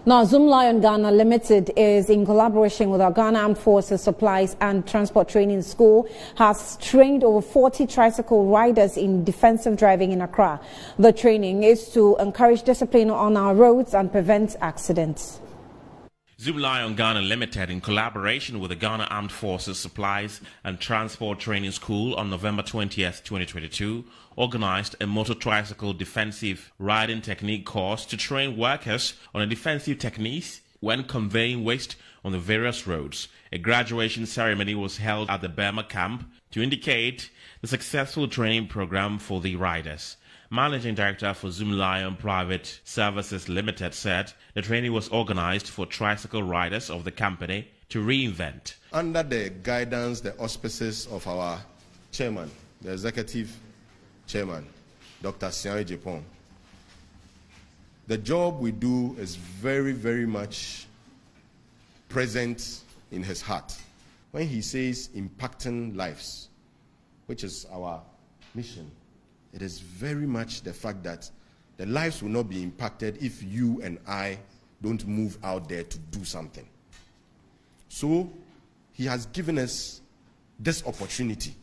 Now, Zoomlion Ghana Limited is in collaboration with our Ghana Armed Forces Supplies and Transport Training School, has trained over 40 tricycle riders in defensive driving in Accra. The training is to encourage discipline on our roads and prevent accidents. Zoomlion Ghana Limited, in collaboration with the Ghana Armed Forces Supplies and Transport Training School on November 20th, 2022, organized a motor tricycle defensive riding technique course to train workers on the defensive techniques when conveying waste on the various roads. A graduation ceremony was held at the Burma camp to indicate the successful training program for the riders. Managing Director for Zoomlion Private Services Limited said the training was organized for tricycle riders of the company to reinvent. Under the guidance, the auspices of our chairman, the executive chairman, Dr. Sian Ejepong, the job we do is very, very much present in his heart. When he says impacting lives, which is our mission, it is very much the fact that the lives will not be impacted if you and I don't move out there to do something. So he has given us this opportunity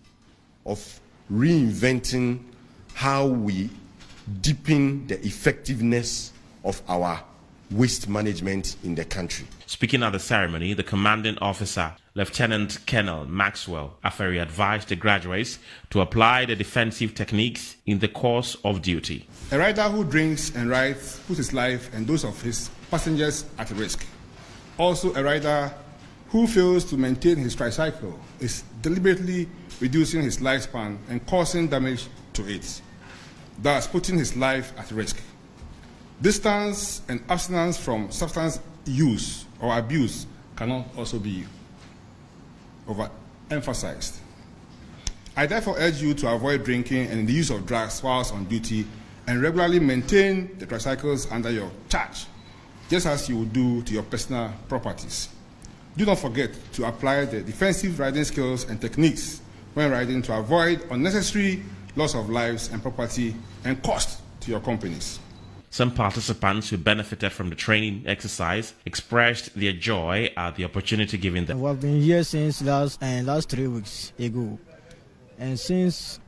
of reinventing how we deepen the effectiveness of our waste management in the country. Speaking at the ceremony, the commanding officer, Lieutenant Colonel Maxwell Aferi, advised the graduates to apply the defensive techniques in the course of duty. A rider who drinks and rides puts his life and those of his passengers at risk. Also, a rider who fails to maintain his tricycle is deliberately reducing his lifespan and causing damage to it, thus putting his life at risk. Distance and abstinence from substance use or abuse cannot also be overemphasized. I therefore urge you to avoid drinking and the use of drugs whilst on duty and regularly maintain the tricycles under your charge, just as you would do to your personal properties. Do not forget to apply the defensive riding skills and techniques when riding to avoid unnecessary loss of lives and property and cost to your companies. Some participants who benefited from the training exercise expressed their joy at the opportunity given them. We've been here since last 3 weeks ago, and since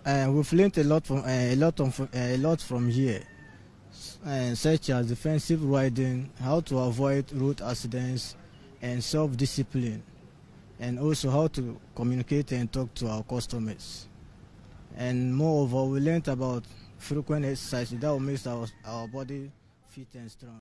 we've learned a lot from here, such as defensive riding, how to avoid road accidents, and self-discipline, and also how to communicate and talk to our customers. And moreover, we learned about frequent exercise that will make our body fit and strong.